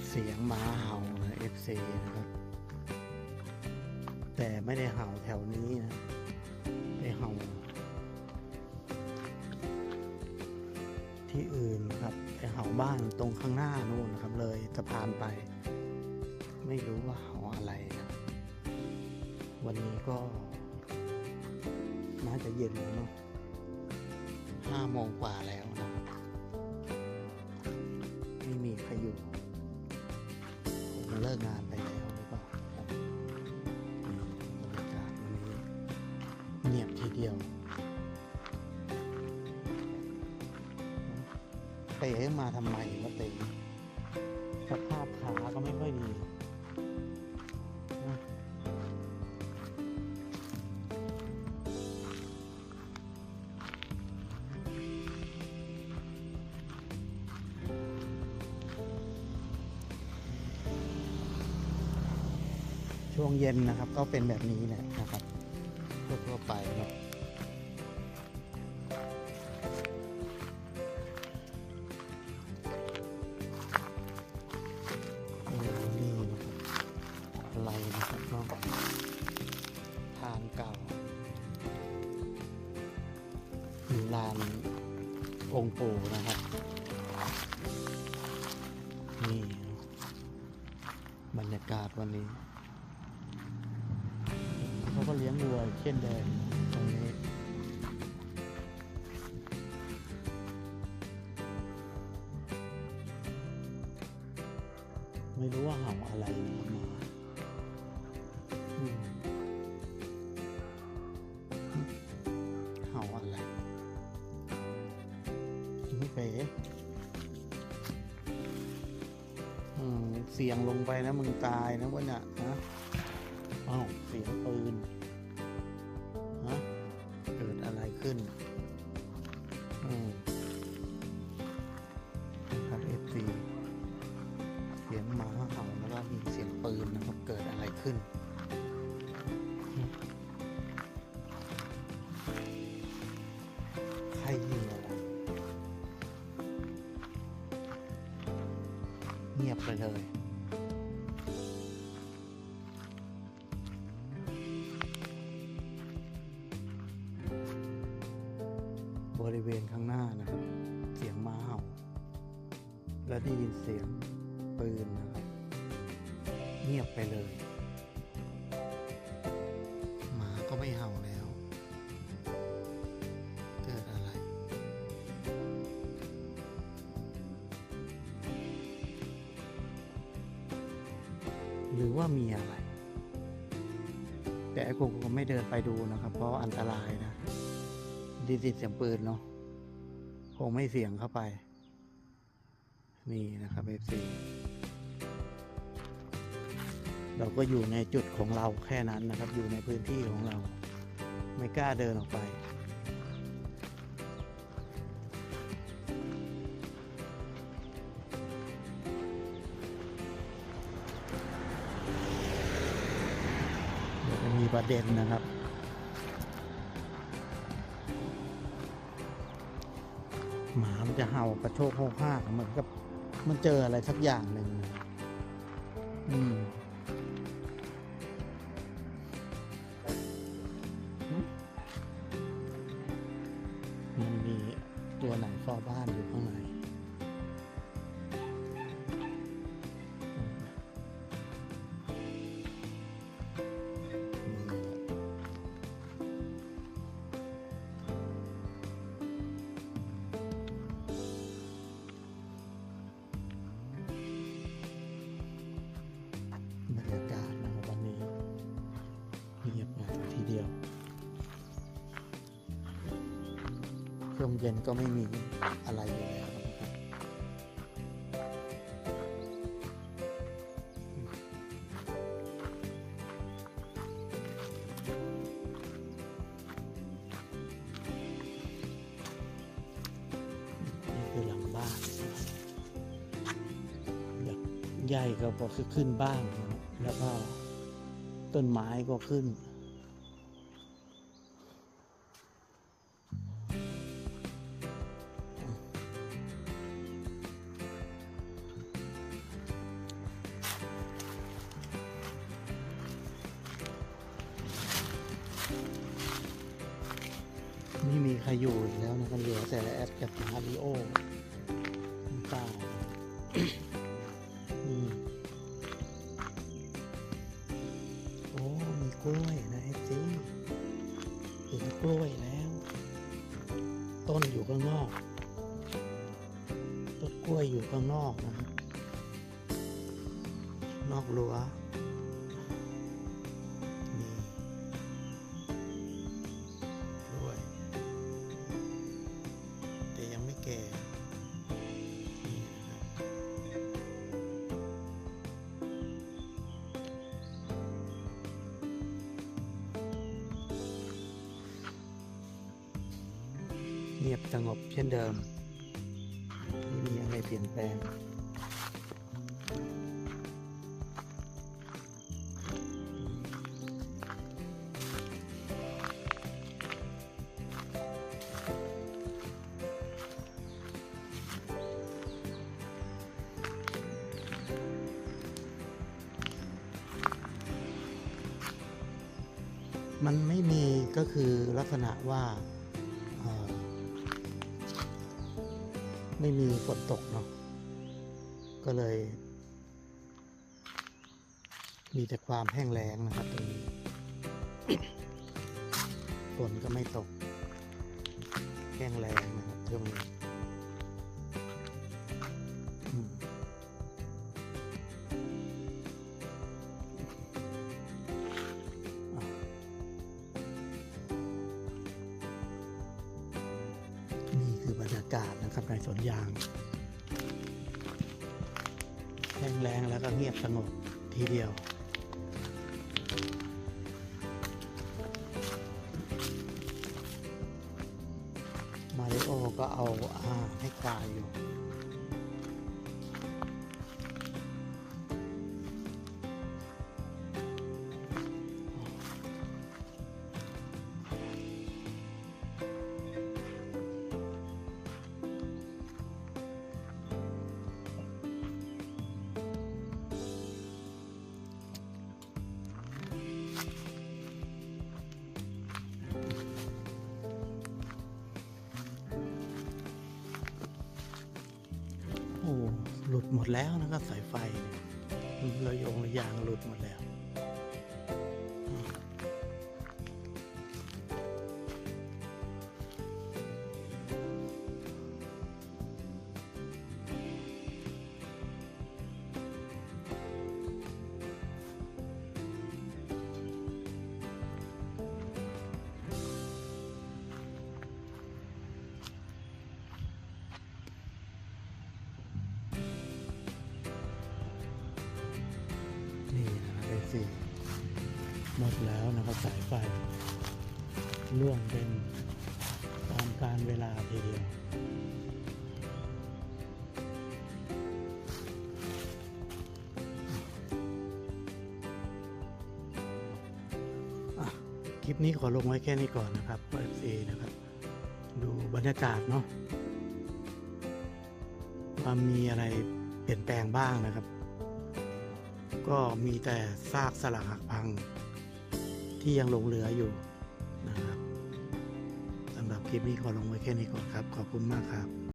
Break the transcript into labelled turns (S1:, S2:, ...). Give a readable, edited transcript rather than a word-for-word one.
S1: เสียงหมาเห่านะ FC นะครับแต่ไม่ได้เห่าแถวนี้นะไปเห่าที่อื่นครับไปเห่าบ้านตรงข้างหน้านู่นนะครับเลยสะพานไปไม่รู้ว่าเห่าอะไรนะวันนี้ก็น่าจะเย็นแล้วเนาะ5 โมงกว่าแล้วนะครับไม่มีใครอยู่คงเลิกงานไปแล้วหรือเปล่าครับบรรยากาศวันนี้เงียบทีเดียวเต๋มาทำไมวะเต๋สภาพขาก็ไม่ค่อยดีนะช่วงเย็นนะครับก็เป็นแบบนี้แหละนะครับทั่วไปเนาะนี่นะครับอะไรนะครับเนาะทางเก่าลานองค์ปู่นะครับนี่บรรยากาศวันนี้เขาก็เลี้ยงวัวเช่นเดิมตรงนี้ไม่รู้ว่าเห่าอะไรมาเห่าอะไรไม่เป๋เสียงลงไปนะมึงตายนะวะเนี่ยนะอ้าวเสียงปืนฮะเกิดอะไรขึ้นนะครับ FC เสียงหมาเห่าแล้วก็มีเสียงปืนนะครับเกิดอะไรขึ้นใครยิงอะไรเงียบไปเลยบริเวณข้างหน้านะครับเสียงม้าเห่าและได้ยินเสียงปืนนะครับเงียบไปเลยหมาก็ไม่เห่าแล้วเกิดอะไรหรือว่ามีอะไรแต่ไอ้กูก็ไม่เดินไปดูนะครับเพราะอันตรายนะได้ยินเสียงปืนเนาะคงไม่เสี่ยงเข้าไปนี่นะครับ FC เราก็อยู่ในจุดของเราแค่นั้นนะครับอยู่ในพื้นที่ของเราไม่กล้าเดินออกไปเดี๋ยวจะมีประเด็นนะครับหมามันจะเห่ากระโชกโฮกห้ากเหมือนกับมันเจออะไรสักอย่างหนึ่งมันมีตัวไหนเฝ้าบ้านอยู่ข้างในบรรยากาศนะครับวันนี้เงียบงันทีเดียวช่วงเย็นก็ไม่มีอะไรอยู่แล้วนะครับนี่คือหลังบ้านใหญ่ก็พอขึ้นบ้างแล้วก็ต้นไม้ก็ขึ้น บ ไม่มีใครอยู่อีกแล้วนะครับเหลือแต่แอดกับมาริโอตายโอ้มีกล้วยนะสิเห็นกล้วยแล้ว ต้นอยู่ข้างนอกต้นกล้วยอยู่ข้างนอกนะครับนอกรั้วนี่กล้วยแต่ยังไม่แก่นี่นะครับเงียบสงบเช่นเดิมไม่มีอะไรเปลี่ยนแปลงมันไม่มีก็คือลักษณะว่าไม่มีฝนตกเนาะก็เลยมีแต่ความแห้งแล้งนะครับตรงนี้ ฝนก็ไม่ตกแห้งแล้งนะครับช่วงนี้นี่คือบรรยากาศนะครับในสวนยางแห้งแล้งแล้วก็เงียบสงบทีเดียวมาริโอก็เอาอาหารให้ควายอยู่หลุดหมดแล้วนะครับสายไฟเราโยงระยางหลุดหมดแล้วสิหมดแล้วนะครับสายไฟล่วงเป็นตามกาลเวลาทีเดียวคลิปนี้ขอลงไว้แค่นี้ก่อนนะครับเอฟซีนะครับดูบรรยากาศเนาะว่ามีอะไรเปลี่ยนแปลงบ้างนะครับก็มีแต่ซากสลักหักพังที่ยังหลงเหลืออยู่นะครับสำหรับคลิปนี้ขอลงไว้แค่นี้ก่อนครับขอบคุณมากครับ